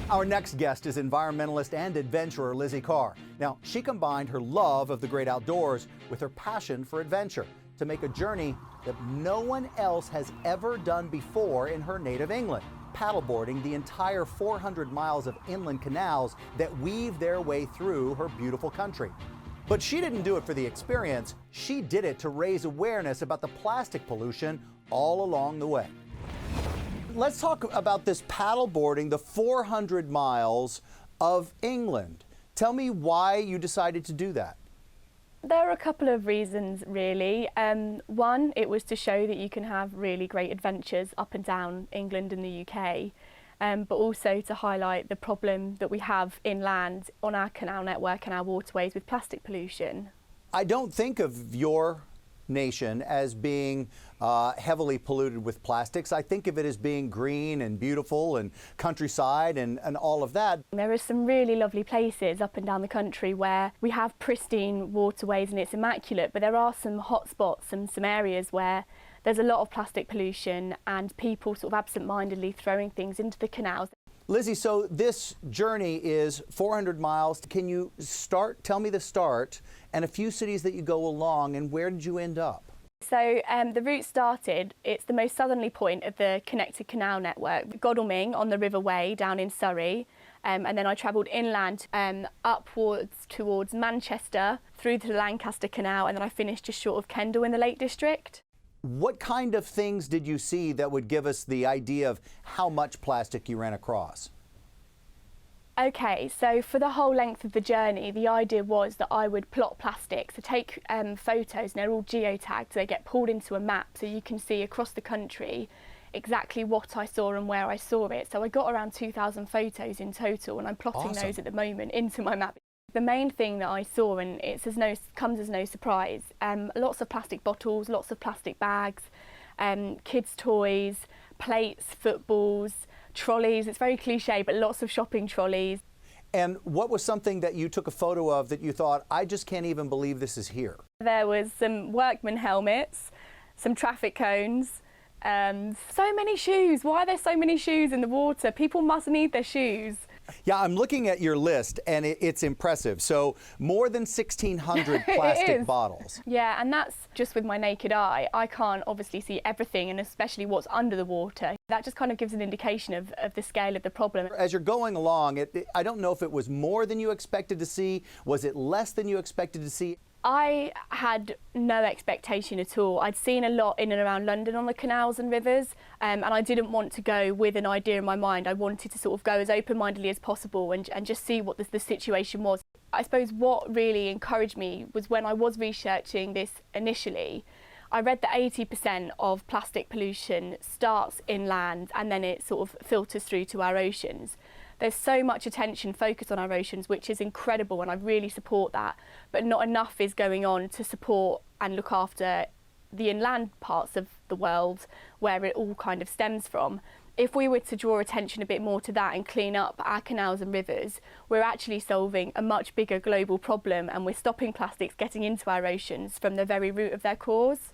Our next guest is environmentalist and adventurer Lizzie Carr. Now, she combined her love of the great outdoors with her passion for adventure to make a journey that no one else has ever done before in her native England, paddleboarding the entire 400 miles of inland canals that weave their way through her beautiful country. But she didn't do it for the experience. She did it to raise awareness about the plastic pollution all along the way. Let's talk about this paddleboarding, the 400 miles of England. Tell me why you decided to do that. There are a couple of reasons, really. One, it was to show that you can have really great adventures up and down England and the UK, but also to highlight the problem that we have inland on our canal network and our waterways with plastic pollution. I don't think of your nation as being heavily polluted with plastics. I think of it as being green and beautiful and countryside and all of that. There are some really lovely places up and down the country where we have pristine waterways and it's immaculate, but there are some hot spots and some areas where there's a lot of plastic pollution and people sort of absent-mindedly throwing things into the canals. Lizzie, so this journey is 400 miles. Can you tell me the start and a few cities that you go along, and where did you end up? So the route started, it's the most southerly point of the connected canal network, Godalming on the River Wey down in Surrey, and then I travelled inland upwards towards Manchester, through to the Lancaster Canal, and then I finished just short of Kendal in the Lake District. What kind of things did you see that would give us the idea of how much plastic you ran across? Okay, so for the whole length of the journey, the idea was that I would plot plastic, so take photos, and they're all geotagged, so they get pulled into a map so you can see across the country exactly what I saw and where I saw it. So I got around 2,000 photos in total, and I'm plotting those at the moment into my map. The main thing that I saw, and comes as no surprise, lots of plastic bottles, lots of plastic bags, kids' toys, plates, footballs, trolleys. It's very cliche, but lots of shopping trolleys. And what was something that you took a photo of that you thought, I just can't even believe this is here? There was some workman helmets, some traffic cones, so many shoes. Why are there so many shoes in the water? People must need their shoes. Yeah, I'm looking at your list and it's impressive. So more than 1,600 plastic bottles. Yeah, and that's just with my naked eye. I can't obviously see everything, and especially what's under the water. That just kind of gives an indication of the scale of the problem. As you're going along, I don't know if it was more than you expected to see. Was it less than you expected to see? I had no expectation at all. I'd seen a lot in and around London on the canals and rivers, and I didn't want to go with an idea in my mind. I wanted to sort of go as open-mindedly as possible and just see what the situation was. I suppose what really encouraged me was when I was researching this initially, I read that 80% of plastic pollution starts inland and then it sort of filters through to our oceans. There's so much attention focused on our oceans, which is incredible, and I really support that, but not enough is going on to support and look after the inland parts of the world where it all kind of stems from. If we were to draw attention a bit more to that and clean up our canals and rivers, we're actually solving a much bigger global problem, and we're stopping plastics getting into our oceans from the very root of their cause.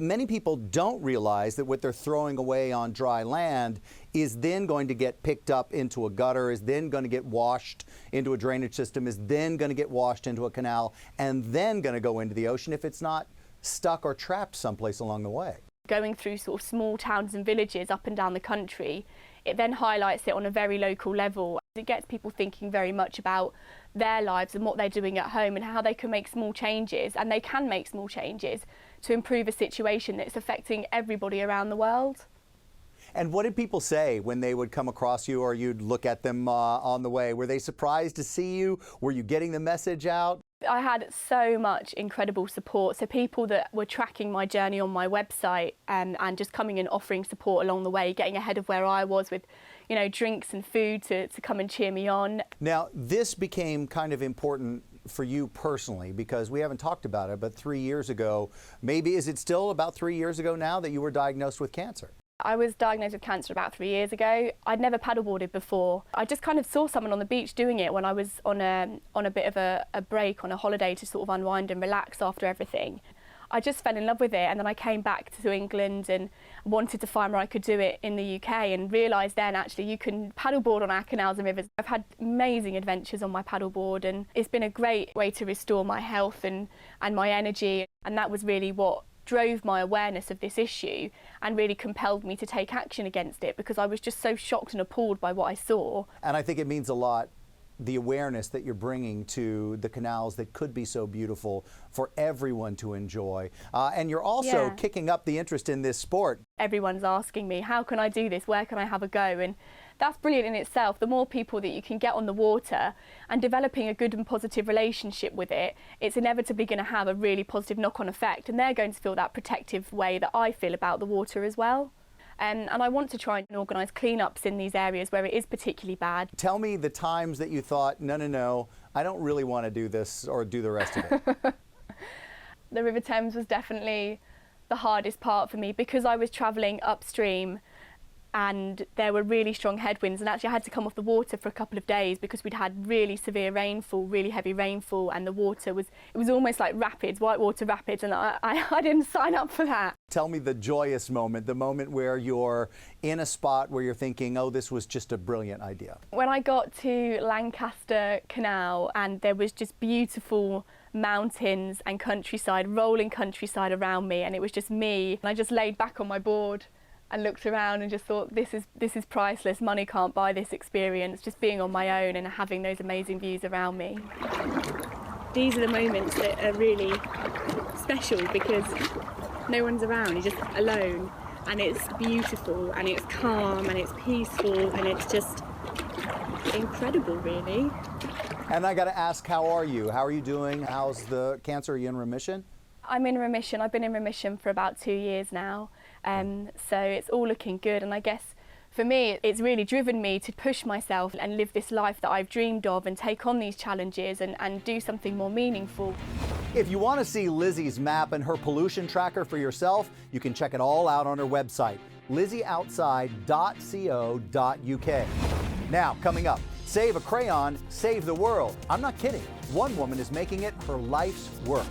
Many people don't realize that what they're throwing away on dry land is then going to get picked up into a gutter, is then going to get washed into a drainage system, is then going to get washed into a canal, and then going to go into the ocean if it's not stuck or trapped someplace along the way. Going through sort of small towns and villages up and down the country, it then highlights it on a very local level. It gets people thinking very much about their lives and what they're doing at home and how they can make small changes, and they can make small changes to improve a situation that's affecting everybody around the world. And what did people say when they would come across you or you'd look at them on the way? Were they surprised to see you? Were you getting the message out? I had so much incredible support. So people that were tracking my journey on my website and just coming and offering support along the way, getting ahead of where I was with, you know, drinks and food to come and cheer me on. Now, this became kind of important for you personally, because we haven't talked about it, but 3 years ago, maybe, is it still about 3 years ago now that you were diagnosed with cancer? I was diagnosed with cancer about 3 years ago. I'd never paddleboarded before. I just kind of saw someone on the beach doing it when I was on a bit of a break, on a holiday to sort of unwind and relax after everything. I just fell in love with it, and then I came back to England and wanted to find where I could do it in the UK, and realised then actually you can paddleboard on our canals and rivers. I've had amazing adventures on my paddleboard, and it's been a great way to restore my health and my energy, and that was really what drove my awareness of this issue and really compelled me to take action against it, because I was just so shocked and appalled by what I saw. And I think it means a lot, the awareness that you're bringing to the canals that could be so beautiful for everyone to enjoy. And you're also kicking up the interest in this sport. Everyone's asking me, how can I do this? Where can I have a go? And that's brilliant in itself. The more people that you can get on the water and developing a good and positive relationship with it, it's inevitably going to have a really positive knock-on effect, and they're going to feel that protective way that I feel about the water as well. And I want to try and organise clean-ups in these areas where it is particularly bad. Tell me the times that you thought, no, I don't really want to do this or do the rest of it. The River Thames was definitely the hardest part for me, because I was travelling upstream and there were really strong headwinds, and actually I had to come off the water for a couple of days because we'd had really severe rainfall, really heavy rainfall, and the water was almost like rapids, whitewater rapids, and I didn't sign up for that. Tell me the joyous moment, the moment where you're in a spot where you're thinking, oh, this was just a brilliant idea. When I got to Lancaster Canal and there was just beautiful mountains and countryside, rolling countryside around me, and it was just me, and I just laid back on my board and looked around and just thought, this is priceless. Money can't buy this experience, just being on my own and having those amazing views around me. These are the moments that are really special, because no one's around, you're just alone, and it's beautiful and it's calm and it's peaceful and it's just incredible, really. And I got to ask, how are you? How are you doing? How's the cancer? Are you in remission? I'm in remission. I've been in remission for about 2 years now. So it's all looking good, and I guess for me it's really driven me to push myself and live this life that I've dreamed of and take on these challenges and do something more meaningful. If you want to see Lizzie's map and her pollution tracker for yourself, you can check it all out on her website, lizzieoutside.co.uk. Now, coming up, save a crayon, save the world. I'm not kidding. One woman is making it her life's work.